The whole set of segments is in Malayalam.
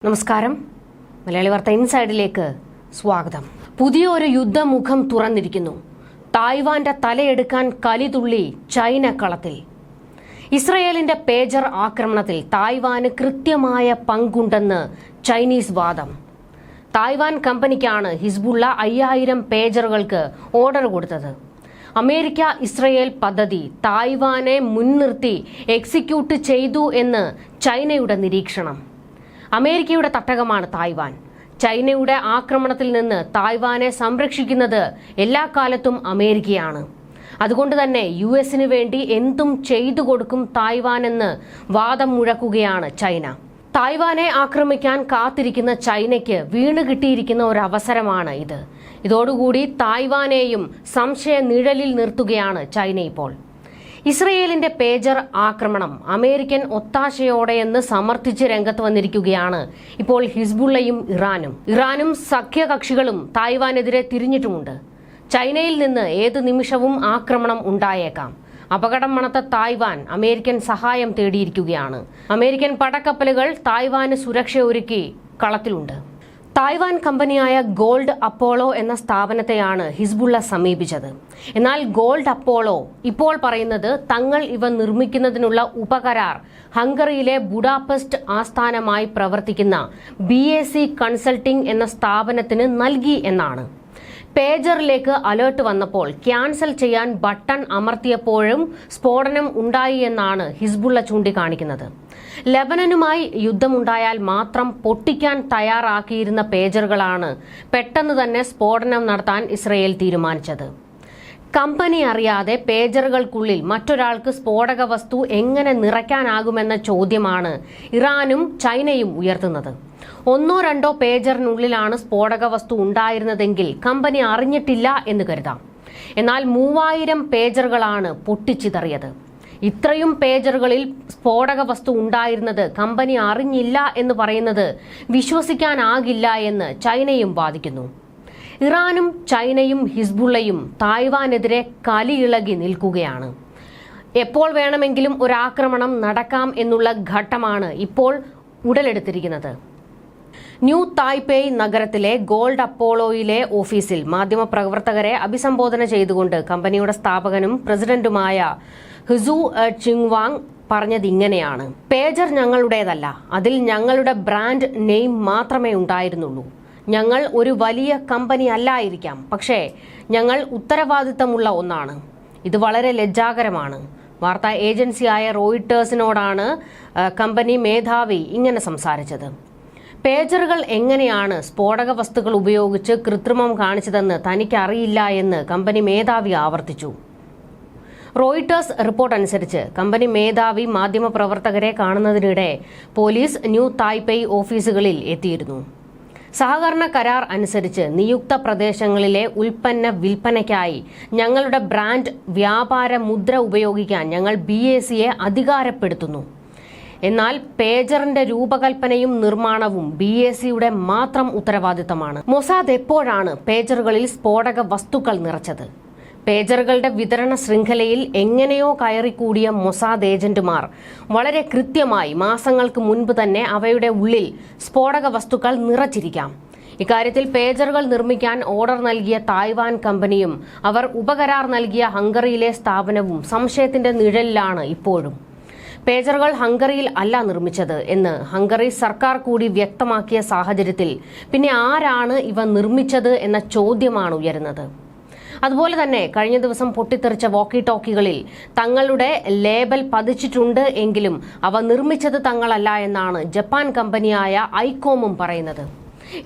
നമസ്കാരം. മലയാളി വാർത്ത ഇൻസൈഡിലേക്ക് സ്വാഗതം. പുതിയൊരു യുദ്ധമുഖം തുറന്നിരിക്കുന്നു. തായ്വാന്റെ തലയെടുക്കാൻ കലിതുള്ളി ചൈന കളത്തിൽ. ഇസ്രയേലിന്റെ പേജർ ആക്രമണത്തിൽ തായ്വാന് കൃത്യമായ പങ്കുണ്ടെന്ന് ചൈനീസ് വാദം. തായ്വാൻ കമ്പനിക്കാണ് ഹിസ്ബുള്ള 5000 പേജറുകൾക്ക് ഓർഡർ കൊടുത്തത്. അമേരിക്ക ഇസ്രയേൽ പദ്ധതി തായ്വാനെ മുൻനിർത്തി എക്സിക്യൂട്ട് ചെയ്തു എന്ന് ചൈനയുടെ നിരീക്ഷണം. അമേരിക്കയുടെ തട്ടകമാണ് തായ്വാൻ. ചൈനയുടെ ആക്രമണത്തിൽ നിന്ന് തായ്വാനെ സംരക്ഷിക്കുന്നത് എല്ലാ കാലത്തും അമേരിക്കയാണ്. അതുകൊണ്ട് തന്നെ യുഎസിന് വേണ്ടി എന്തും ചെയ്തു കൊടുക്കും തായ്വാൻ എന്ന് വാദം മുഴക്കുകയാണ് ചൈന. തായ്വാനെ ആക്രമിക്കാൻ കാത്തിരിക്കുന്ന ചൈനയ്ക്ക് വീണ് കിട്ടിയിരിക്കുന്ന ഒരു അവസരമാണ് ഇത്. ഇതോടുകൂടി തായ്വാനെയും സംശയ നിഴലിൽ നിർത്തുകയാണ് ചൈന ഇപ്പോൾ. ഇസ്രയേലിന്റെ പേജർ ആക്രമണം അമേരിക്കൻ ഒത്താശയോടെയെന്ന് സമർത്ഥിച്ച് രംഗത്ത് വന്നിരിക്കുകയാണ് ഇപ്പോൾ ഹിസ്ബുള്ളയും ഇറാനും സഖ്യകക്ഷികളും തായ്വാനെതിരെ തിരിഞ്ഞിട്ടുമുണ്ട്. ചൈനയിൽ നിന്ന് ഏത് നിമിഷവും ആക്രമണം ഉണ്ടായേക്കാം. അപകടം മണത്ത തായ്വാൻ അമേരിക്കൻ സഹായം തേടിയിരിക്കുകയാണ്. അമേരിക്കൻ പടക്കപ്പലുകൾ തായ്വാന് സുരക്ഷ ഒരുക്കി കളത്തിലുണ്ട്. തായ്വാൻ കമ്പനിയായ ഗോൾഡ് അപ്പോളോ എന്ന സ്ഥാപനത്തെയാണ് ഹിസ്ബുള്ള സമീപിച്ചത്. എന്നാൽ ഗോൾഡ് അപ്പോളോ ഇപ്പോൾ പറയുന്നത് തങ്ങൾ ഇവ നിർമ്മിക്കുന്നതിനുള്ള ഉപകരാർ ഹംഗറിയിലെ ബുഡാപെസ്റ്റ് ആസ്ഥാനമായി പ്രവർത്തിക്കുന്ന BAC കൺസൾട്ടിംഗ് എന്ന സ്ഥാപനത്തിന് നൽകി എന്നാണ്. പേജറിലേക്ക് അലേർട്ട് വന്നപ്പോൾ ക്യാൻസൽ ചെയ്യാൻ ബട്ടൺ അമർത്തിയപ്പോഴും സ്ഫോടനം ഉണ്ടായി എന്നാണ് ഹിസ്ബുള്ള ചൂണ്ടിക്കാണിക്കുന്നത്. ലെബനനുമായി യുദ്ധമുണ്ടായാൽ മാത്രം പൊട്ടിക്കാൻ തയ്യാറാക്കിയിരുന്ന പേജറുകളാണ് പെട്ടെന്ന് തന്നെ സ്ഫോടനം നടത്താൻ ഇസ്രയേൽ തീരുമാനിച്ചത്. കമ്പനി അറിയാതെ പേജറുകൾക്കുള്ളിൽ മറ്റൊരാൾക്ക് സ്ഫോടക വസ്തു എങ്ങനെ നിറയ്ക്കാനാകുമെന്ന ചോദ്യമാണ് ഇറാനും ചൈനയും ഉയർത്തുന്നത്. 1-2 പേജറിനുള്ളിലാണ് സ്ഫോടക വസ്തു ഉണ്ടായിരുന്നതെങ്കിൽ കമ്പനി അറിഞ്ഞിട്ടില്ല എന്ന് കരുതാം. എന്നാൽ 3000 പേജറുകളാണ് പൊട്ടിച്ചിതറിയത്. ഇത്രയും പേജറുകളിൽ സ്ഫോടക വസ്തു ഉണ്ടായിരുന്നത് കമ്പനി അറിഞ്ഞില്ല എന്ന് പറയുന്നത് വിശ്വസിക്കാനാകില്ല എന്ന് ചൈനയും വാദിക്കുന്നു. ഇറാനും ചൈനയും ഹിസ്ബുള്ളയും തായ്വാനെതിരെ കലിയിളകി നിൽക്കുകയാണ്. എപ്പോൾ വേണമെങ്കിലും ഒരു ആക്രമണം നടക്കാം എന്നുള്ള ഘട്ടമാണ് ഇപ്പോൾ ഉടലെടുത്തിരിക്കുന്നത്. ന്യൂ തായ്പേയ് നഗരത്തിലെ ഗോൾഡ് അപ്പോളോയിലെ ഓഫീസിൽ മാധ്യമപ്രവർത്തകരെ അഭിസംബോധന ചെയ്തുകൊണ്ട് കമ്പനിയുടെ സ്ഥാപകനും പ്രസിഡന്റുമായ ഹിസു ചിങ്വാങ് പറഞ്ഞത് ഇങ്ങനെയാണ്: പേജർ ഞങ്ങളുടേതല്ല, അതിൽ ഞങ്ങളുടെ ബ്രാൻഡ് നെയിം മാത്രമേ ഉണ്ടായിരുന്നുള്ളൂ. ഞങ്ങൾ ഒരു വലിയ കമ്പനി അല്ലായിരിക്കാം, പക്ഷേ ഞങ്ങൾ ഉത്തരവാദിത്തമുള്ള ഒന്നാണ്. ഇത് വളരെ ലജ്ജാകരമാണ്. വാർത്താ ഏജൻസിയായ റോയിട്ടേഴ്സിനോടാണ് കമ്പനി മേധാവി ഇങ്ങനെ സംസാരിച്ചത്. പേജറുകൾ എങ്ങനെയാണ് സ്ഫോടക വസ്തുക്കൾ ഉപയോഗിച്ച് കൃത്രിമം കാണിച്ചതെന്ന് തനിക്കറിയില്ല എന്ന് കമ്പനി മേധാവി ആവർത്തിച്ചു. റോയിട്ടേഴ്സ് റിപ്പോർട്ട് അനുസരിച്ച് കമ്പനി മേധാവി മാധ്യമപ്രവർത്തകരെ കാണുന്നതിനിടെ പോലീസ് ന്യൂ തായ്പേയ് ഓഫീസുകളിൽ എത്തിയിരുന്നു. സഹകരണ കരാർ അനുസരിച്ച് നിയുക്ത പ്രദേശങ്ങളിലെ ഉൽപ്പന്ന വിൽപ്പനയ്ക്കായി ഞങ്ങളുടെ ബ്രാൻഡ് വ്യാപാര മുദ്ര ഉപയോഗിക്കാൻ ഞങ്ങൾ BACയെ അധികാരപ്പെടുത്തുന്നു. എന്നാൽ പേജറിന്റെ രൂപകൽപ്പനയും നിർമ്മാണവും BACയുടെ മാത്രം ഉത്തരവാദിത്തമാണ്. മൊസാദ് എപ്പോഴാണ് പേജറുകളിൽ സ്ഫോടക വസ്തുക്കൾ നിറച്ചത്? പേജറുകളുടെ വിതരണ ശൃംഖലയിൽ എങ്ങനെയോ കയറിക്കൂടിയ മൊസാദ് ഏജന്റുമാർ വളരെ കൃത്യമായി മാസങ്ങൾക്ക് മുൻപ് തന്നെ അവയുടെ ഉള്ളിൽ സ്ഫോടക വസ്തുക്കൾ നിറച്ചിരിക്കാം. ഇക്കാര്യത്തിൽ പേജറുകൾ നിർമ്മിക്കാൻ ഓർഡർ നൽകിയ തായ്വാൻ കമ്പനിയും അവർ ഉപകരാർ നൽകിയ ഹംഗറിയിലെ സ്ഥാപനവും സംശയത്തിന്റെ നിഴലിലാണ് ഇപ്പോഴും. പേജറുകൾ ഹംഗറിയിൽ അല്ല നിർമ്മിച്ചത് എന്ന് ഹംഗറി സർക്കാർ കൂടി വ്യക്തമാക്കിയ സാഹചര്യത്തിൽ പിന്നെ ആരാണ് ഇവ നിർമ്മിച്ചത് എന്ന ചോദ്യമാണ് ഉയരുന്നത്. അതുപോലെ തന്നെ കഴിഞ്ഞ ദിവസം പൊട്ടിത്തെറിച്ച വോക്കി ടോക്കികളിൽ തങ്ങളുടെ ലേബൽ പതിച്ചിട്ടുണ്ട് എങ്കിലും അവ നിർമ്മിച്ചത് തങ്ങളല്ല എന്നാണ് ജപ്പാൻ കമ്പനിയായ ഐക്കോമും പറയുന്നത്.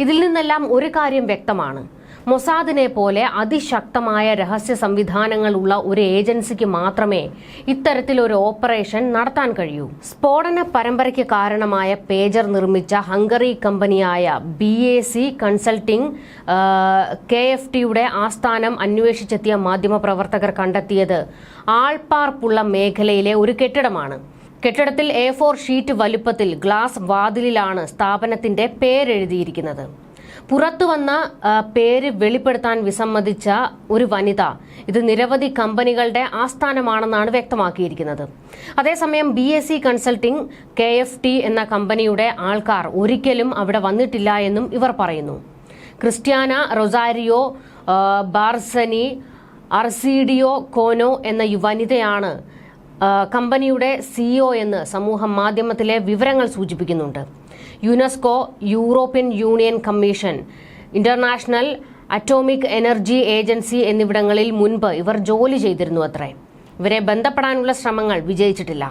ഇതിൽ നിന്നെല്ലാം ഒരു കാര്യം വ്യക്തമാണ്: മൊസാദിനെ പോലെ അതിശക്തമായ രഹസ്യ സംവിധാനങ്ങളുള്ള ഒരു ഏജൻസിക്ക് മാത്രമേ ഇത്തരത്തിലൊരു ഓപ്പറേഷൻ നടത്താൻ കഴിയൂ. സ്ഫോടന പരമ്പരയ്ക്ക് കാരണമായ പേജർ നിർമ്മിച്ച ഹംഗറി കമ്പനിയായ BAC കൺസൾട്ടിംഗ് KFTയുടെ ആസ്ഥാനം അന്വേഷിച്ചെത്തിയ മാധ്യമപ്രവർത്തകർ കണ്ടെത്തിയത് ആൾപ്പാർപ്പുള്ള മേഖലയിലെ ഒരു കെട്ടിടമാണ്. കെട്ടിടത്തിൽ A4 ഷീറ്റ് വലുപ്പത്തിൽ ഗ്ലാസ് വാതിലിലാണ് സ്ഥാപനത്തിന്റെ പേരെഴുതിയിരിക്കുന്നത്. പുറത്തു വന്ന പേര് വെളിപ്പെടുത്താൻ വിസമ്മതിച്ച ഒരു വനിത ഇത് നിരവധി കമ്പനികളുടെ ആസ്ഥാനമാണെന്നാണ് വ്യക്തമാക്കിയിരിക്കുന്നത്. അതേസമയം BSC കൺസൾട്ടിംഗ് KFT എന്ന കമ്പനിയുടെ ആൾക്കാർ ഒരിക്കലും അവിടെ വന്നിട്ടില്ല എന്നും ഇവർ പറയുന്നു. ക്രിസ്ത്യാന റൊസാരിയോ ബാർസനി അർസീഡിയോ കോനോ എന്ന വനിതയാണ് കമ്പനിയുടെ CEO എന്ന് സമൂഹ മാധ്യമത്തിലെ വിവരങ്ങൾ സൂചിപ്പിക്കുന്നുണ്ട്. UNESCO, European union commission, international atomic energy agency എന്നിവിടങ്ങളിൽ മുൻപ് ഇവർ ജോലി ചെയ്തിരുന്നു അത്രേ. ഇവരെ ബന്ധപ്പെടാനുള്ള ശ്രമങ്ങൾ വിജയിച്ചിട്ടില്ല.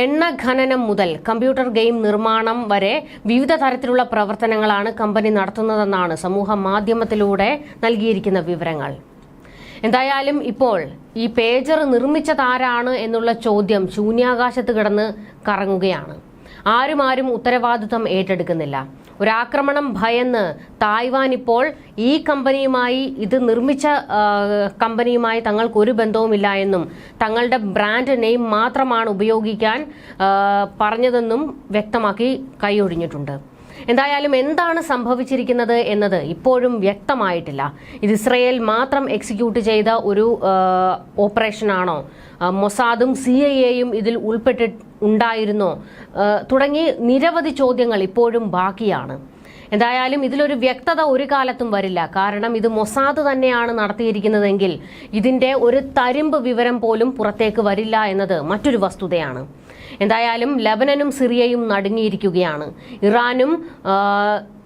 എണ്ണ ഖനനം മുതൽ കമ്പ്യൂട്ടർ ഗെയിം നിർമ്മാണം വരെ വിവിധ തരത്തിലുള്ള പ്രവർത്തനങ്ങളാണ് കമ്പനി നടത്തുന്നതെന്നാണ് സമൂഹ മാധ്യമത്തിലൂടെ നൽകിയിരിക്കുന്ന വിവരങ്ങൾ. എന്തായാലും ഇപ്പോൾ ഈ പേജർ നിർമ്മിച്ചതാരാണ് എന്നുള്ള ചോദ്യം ശൂന്യാകാശത്ത് കിടന്ന് കറങ്ങുകയാണ്. ആരും ഉത്തരവാദിത്വം ഏറ്റെടുക്കുന്നില്ല. ഒരാക്രമണം ഭയന്ന് തായ്വാൻ ഇപ്പോൾ ഈ കമ്പനിയുമായി, ഇത് നിർമ്മിച്ച കമ്പനിയുമായി തങ്ങൾക്ക് ഒരു ബന്ധവുമില്ല എന്നും തങ്ങളുടെ ബ്രാൻഡ് നെയിം മാത്രമാണ് ഉപയോഗിക്കാൻ പറഞ്ഞതെന്നും വ്യക്തമാക്കി കൈയൊഴിഞ്ഞിട്ടുണ്ട്. എന്തായാലും എന്താണ് സംഭവിച്ചിരിക്കുന്നത് എന്നത് ഇപ്പോഴും വ്യക്തമായിട്ടില്ല. ഇത് ഇസ്രയേൽ മാത്രം എക്സിക്യൂട്ട് ചെയ്ത ഒരു ഓപ്പറേഷനാണോ? മൊസാദും CIA ഇതിൽ ഉൾപ്പെട്ടിട്ടുണ്ടായിരുന്നോ? തുടങ്ങി നിരവധി ചോദ്യങ്ങൾ ഇപ്പോഴും ബാക്കിയാണ്. എന്തായാലും ഇതിലൊരു വ്യക്തത ഒരു കാലത്തും വരില്ല. കാരണം ഇത് മൊസാദ് തന്നെയാണ് നടത്തിയിരിക്കുന്നതെങ്കിൽ ഇതിന്റെ ഒരു തരിമ്പ് വിവരം പോലും പുറത്തേക്ക് വരില്ല എന്നത് മറ്റൊരു വസ്തുതയാണ്. എന്തായാലും ലബനനും സിറിയയും നടുങ്ങിയിരിക്കുകയാണ്. ഇറാനും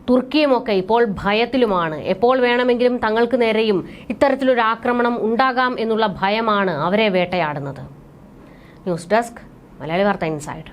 തുർക്കിയുമൊക്കെ ഇപ്പോൾ ഭയത്തിലുമാണ്. എപ്പോൾ വേണമെങ്കിലും തങ്ങൾക്ക് നേരെയും ഇത്തരത്തിലൊരു ആക്രമണം ഉണ്ടാകാം എന്നുള്ള ഭയമാണ് അവരെ വേട്ടയാടുന്നത്. ന്യൂസ് ഡെസ്ക്, മലയാളി വാർത്ത ഇൻസൈഡ്.